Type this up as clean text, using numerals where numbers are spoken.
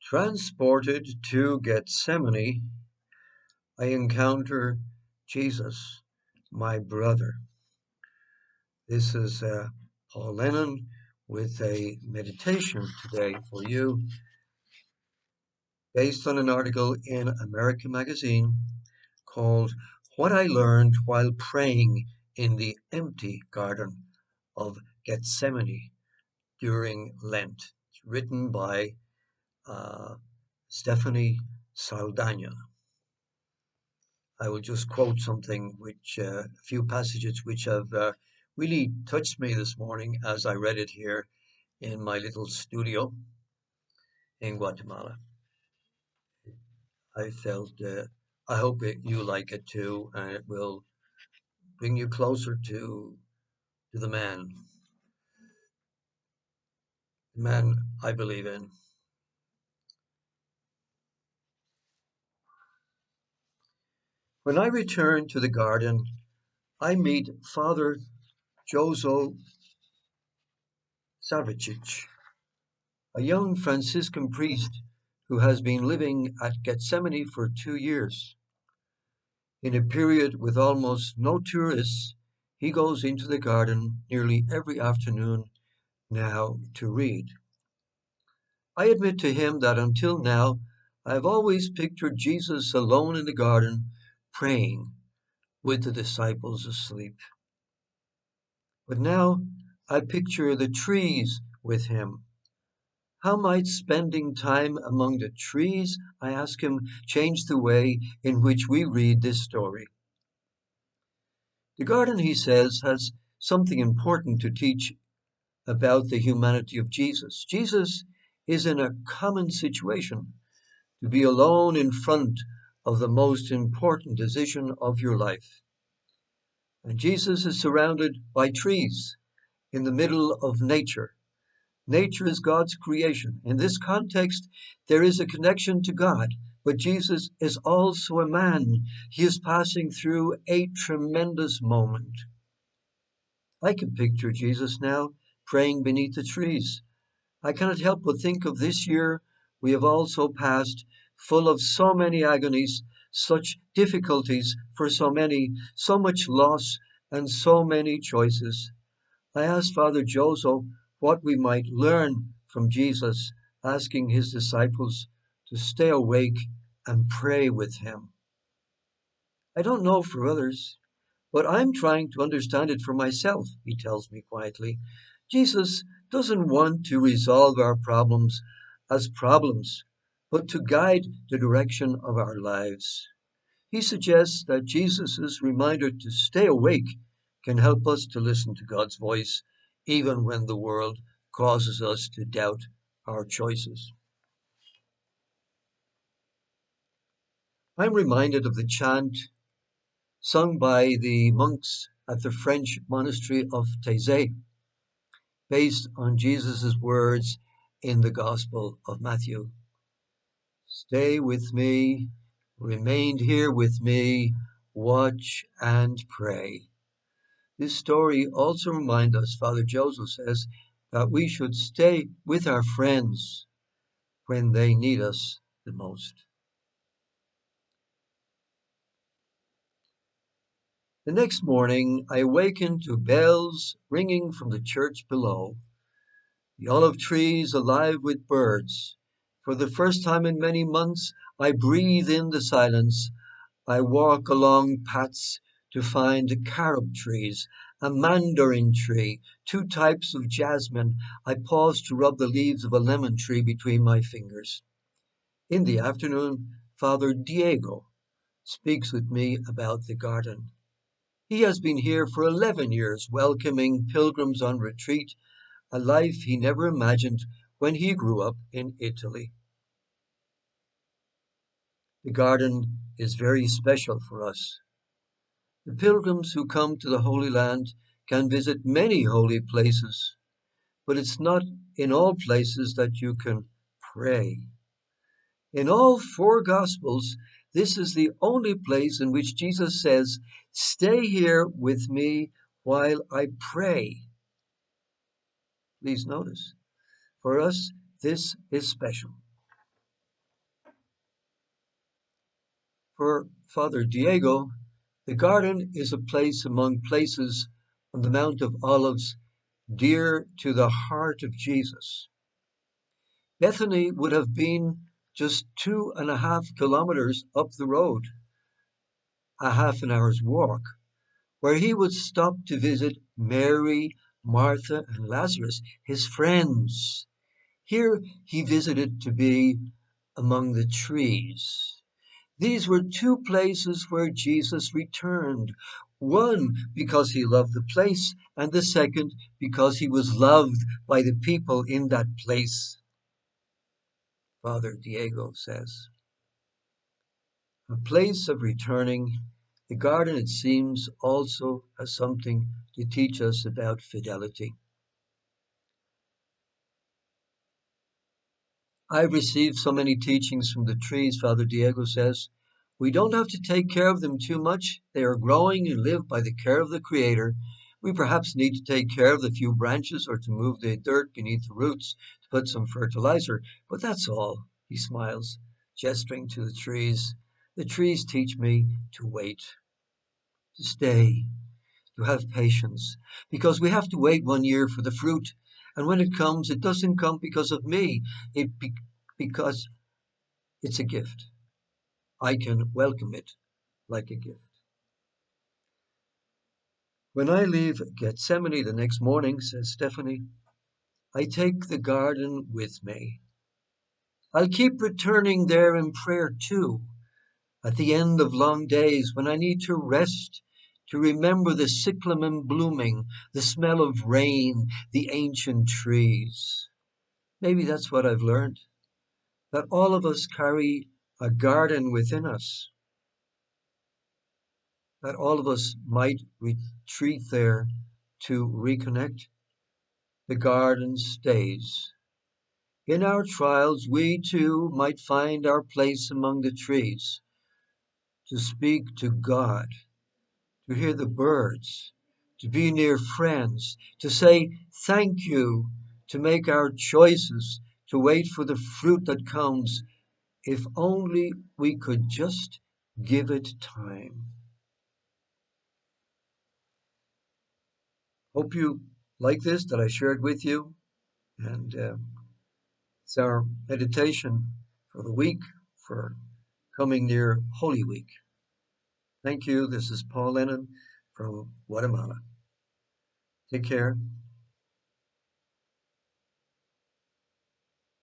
Transported to Gethsemane, I encounter Jesus, my brother. This is Paul Lennon with a meditation today for you based on an article in American Magazine called What I Learned While Praying in the Empty Garden of Gethsemane During Lent. It's written by uh, Stephanie Saldaña. I will just quote something a few passages which have really touched me this morning as I read it here in my little studio in Guatemala. I felt, I hope you like it too, and it will bring you closer to the man I believe in. When I return to the garden, I meet Father Jozo Savicic, a young Franciscan priest who has been living at Gethsemane for 2 years. In a period with almost no tourists, he goes into the garden nearly every afternoon now to read. I admit to him that until now I have always pictured Jesus alone in the garden praying with the disciples asleep. But now I picture the trees with him. How might spending time among the trees, I ask him, change the way in which we read this story? The garden, he says, has something important to teach about the humanity of Jesus. Jesus is in a common situation, to be alone in front of the most important decision of your life. And Jesus is surrounded by trees in the middle of nature. Nature is God's creation. In this context, there is a connection to God, but Jesus is also a man. He is passing through a tremendous moment. I can picture Jesus now praying beneath the trees. I cannot help but think of this year we have also passed, full of so many agonies, such difficulties for so many, so much loss, and so many choices. I asked Father Jozo what we might learn from Jesus, asking his disciples to stay awake and pray with him. I don't know for others, but I'm trying to understand it for myself, he tells me quietly. Jesus doesn't want to resolve our problems as problems, but to guide the direction of our lives. He suggests that Jesus' reminder to stay awake can help us to listen to God's voice, even when the world causes us to doubt our choices. I'm reminded of the chant sung by the monks at the French monastery of Taizé, based on Jesus' words in the Gospel of Matthew. Stay with me, remain here with me, watch and pray. This story also reminds us, Father Joseph says, that we should stay with our friends when they need us the most. The next morning, I awaken to bells ringing from the church below, the olive trees alive with birds. For the first time in many months, I breathe in the silence. I walk along paths to find carob trees, a mandarin tree, two types of jasmine. I pause to rub the leaves of a lemon tree between my fingers. In the afternoon, Father Diego speaks with me about the garden. He has been here for 11 years, welcoming pilgrims on retreat, a life he never imagined when he grew up in Italy. The garden is very special for us. The pilgrims who come to the Holy Land can visit many holy places, but it's not in all places that you can pray. In all four Gospels, this is the only place in which Jesus says, "Stay here with me while I pray." Please notice, for us, this is special. For Father Diego, the garden is a place among places on the Mount of Olives dear to the heart of Jesus. Bethany would have been just 2.5 kilometers up the road, a half an hour's walk, where he would stop to visit Mary, Martha, and Lazarus, his friends. Here he visited to be among the trees. These were two places where Jesus returned. One because he loved the place, and the second because he was loved by the people in that place. Father Diego says, a place of returning, the garden, it seems, also has something to teach us about fidelity. I've received so many teachings from the trees, Father Diego says. We don't have to take care of them too much. They are growing and live by the care of the Creator. We perhaps need to take care of the few branches or to move the dirt beneath the roots to put some fertilizer, but that's all. He smiles, gesturing to the trees. The trees teach me to wait, to stay, to have patience, because we have to wait 1 year for the fruit. And when it comes, it doesn't come because of me. Because it's a gift. I can welcome it like a gift. When I leave Gethsemane the next morning, says Stephanie, I take the garden with me. I'll keep returning there in prayer too, at the end of long days when I need to rest, to remember the cyclamen blooming, the smell of rain, the ancient trees. Maybe that's what I've learned, that all of us carry a garden within us, that all of us might retreat there to reconnect. The garden stays. In our trials, we too might find our place among the trees, to speak to God, to hear the birds, to be near friends, to say thank you, to make our choices, to wait for the fruit that comes, if only we could just give it time. Hope you like this that I shared with you, and it's our meditation for the week, for coming near Holy Week. Thank you. This is Paul Lennon from Guatemala. Take care.